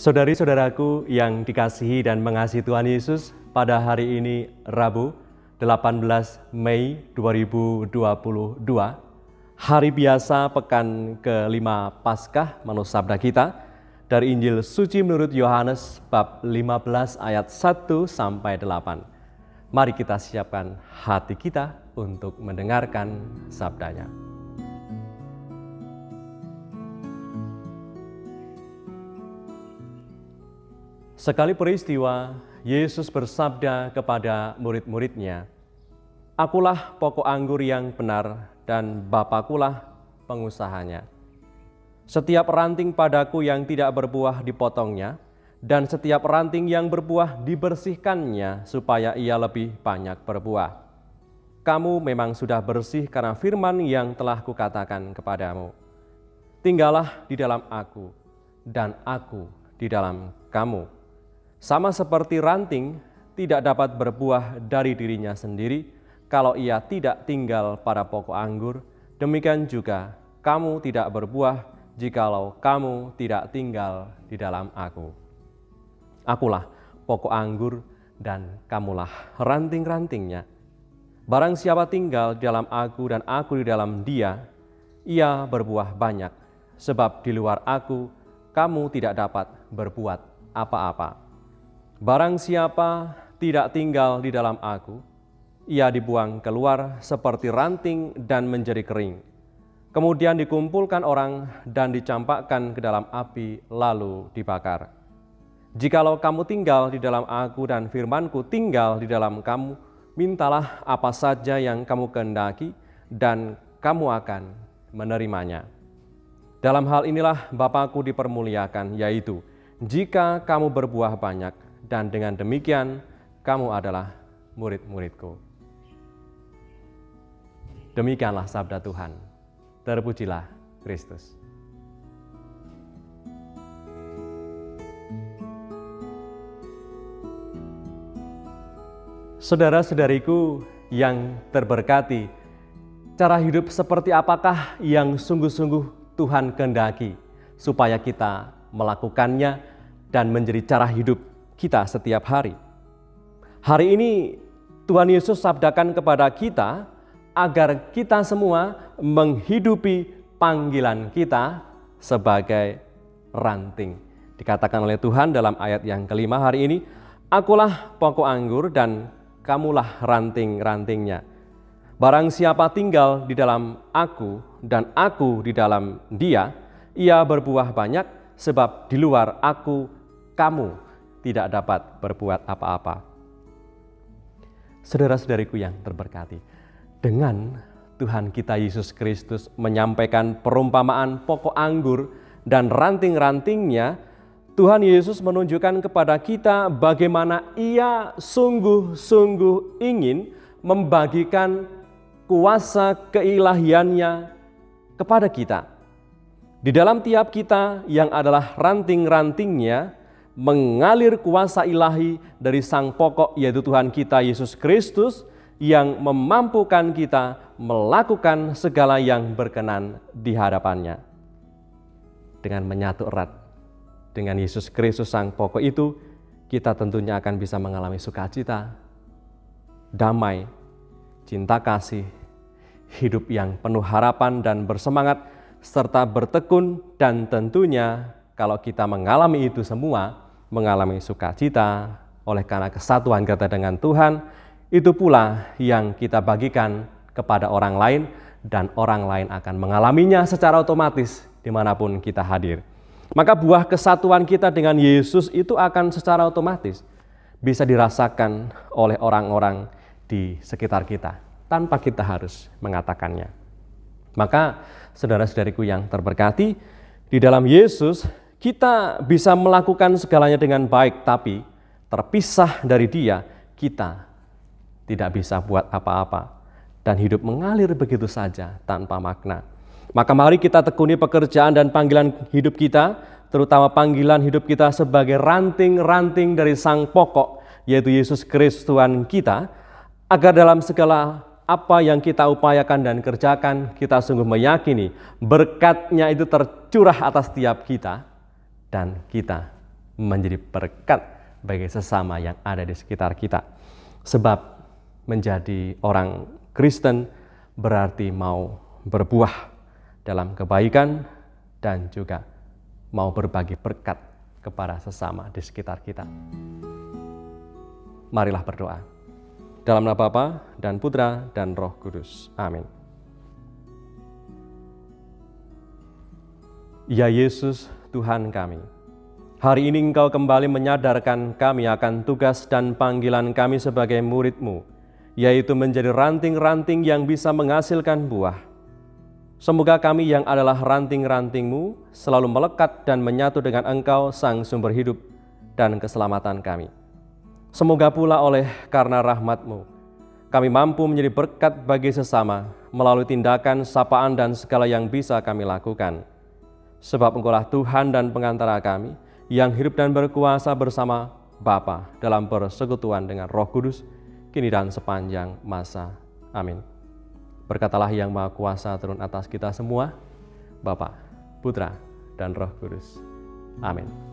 Saudari-saudaraku yang dikasihi dan mengasihi Tuhan Yesus, pada hari ini Rabu 18 Mei 2022, hari biasa pekan ke-5 Paskah, menurut sabda kita dari Injil Suci menurut Yohanes bab 15 ayat 1 sampai 8. Mari kita siapkan hati kita untuk mendengarkan sabdanya. Sekali peristiwa, Yesus bersabda kepada murid-muridnya, "Akulah pokok anggur yang benar dan Bapakulah pengusahanya. Setiap ranting padaku yang tidak berbuah dipotongnya, dan setiap ranting yang berbuah dibersihkannya supaya ia lebih banyak berbuah. Kamu memang sudah bersih karena firman yang telah kukatakan kepadamu. Tinggallah di dalam aku, dan aku di dalam kamu. Sama seperti ranting tidak dapat berbuah dari dirinya sendiri kalau ia tidak tinggal pada pokok anggur, demikian juga kamu tidak berbuah jikalau kamu tidak tinggal di dalam aku. Akulah pokok anggur dan kamulah ranting-rantingnya. Barang siapa tinggal di dalam aku dan aku di dalam dia, ia berbuah banyak, sebab di luar aku kamu tidak dapat berbuat apa-apa. Barang siapa tidak tinggal di dalam aku, ia dibuang keluar seperti ranting dan menjadi kering. Kemudian dikumpulkan orang dan dicampakkan ke dalam api lalu dibakar. Jikalau kamu tinggal di dalam aku dan firmanku tinggal di dalam kamu, mintalah apa saja yang kamu kehendaki dan kamu akan menerimanya. Dalam hal inilah Bapa-Ku dipermuliakan, yaitu jika kamu berbuah banyak, dan dengan demikian kamu adalah murid-murid-Ku." Demikianlah sabda Tuhan. Terpujilah Kristus. Saudara-saudariku yang terberkati, cara hidup seperti apakah yang sungguh-sungguh Tuhan kehendaki supaya kita melakukannya dan menjadi cara hidup kita setiap hari? Hari ini Tuhan Yesus sabdakan kepada kita agar kita semua menghidupi panggilan kita sebagai ranting. Dikatakan oleh Tuhan dalam ayat yang kelima hari ini, "Akulah pokok anggur dan kamulah ranting-rantingnya. Barang siapa tinggal di dalam aku dan aku di dalam dia, ia berbuah banyak, sebab di luar aku kamu tidak dapat berbuat apa-apa." Saudara-saudariku yang terberkati, dengan Tuhan kita Yesus Kristus menyampaikan perumpamaan pokok anggur dan ranting-rantingnya, Tuhan Yesus menunjukkan kepada kita bagaimana Ia sungguh-sungguh ingin membagikan kuasa keilahiannya kepada kita. Di dalam tiap kita yang adalah ranting-rantingnya, mengalir kuasa ilahi dari sang pokok, yaitu Tuhan kita Yesus Kristus, yang memampukan kita melakukan segala yang berkenan di hadapannya. Dengan menyatu erat dengan Yesus Kristus sang pokok itu, kita tentunya akan bisa mengalami sukacita, damai, cinta kasih, hidup yang penuh harapan dan bersemangat, serta bertekun, dan tentunya kalau kita mengalami itu semua, mengalami sukacita oleh karena kesatuan kita dengan Tuhan, itu pula yang kita bagikan kepada orang lain, dan orang lain akan mengalaminya secara otomatis dimanapun kita hadir. Maka buah kesatuan kita dengan Yesus itu akan secara otomatis bisa dirasakan oleh orang-orang di sekitar kita tanpa kita harus mengatakannya. Maka saudara-saudariku yang terberkati, di dalam Yesus kita bisa melakukan segalanya dengan baik, tapi terpisah dari Dia, kita tidak bisa buat apa-apa dan hidup mengalir begitu saja tanpa makna. Maka mari kita tekuni pekerjaan dan panggilan hidup kita, terutama panggilan hidup kita sebagai ranting-ranting dari sang pokok, yaitu Yesus Kristus Tuhan kita, agar dalam segala apa yang kita upayakan dan kerjakan, kita sungguh meyakini berkat-Nya itu tercurah atas tiap kita, dan kita menjadi berkat bagi sesama yang ada di sekitar kita. Sebab menjadi orang Kristen berarti mau berbuah dalam kebaikan dan juga mau berbagi berkat kepada sesama di sekitar kita. Marilah berdoa. Dalam nama Bapa dan Putra dan Roh Kudus. Amin. Ya Yesus, Tuhan kami, hari ini Engkau kembali menyadarkan kami akan tugas dan panggilan kami sebagai murid-Mu, yaitu menjadi ranting-ranting yang bisa menghasilkan buah. Semoga kami yang adalah ranting-ranting-Mu selalu melekat dan menyatu dengan Engkau, Sang Sumber Hidup dan keselamatan kami. Semoga pula oleh karena rahmat-Mu, kami mampu menjadi berkat bagi sesama melalui tindakan, sapaan, dan segala yang bisa kami lakukan. Sebab Engkaulah Tuhan dan pengantara kami, yang hidup dan berkuasa bersama Bapa dalam persekutuan dengan Roh Kudus, kini dan sepanjang masa. Amin. Berkatalah yang Maha Kuasa turun atas kita semua, Bapa, Putra, dan Roh Kudus. Amin.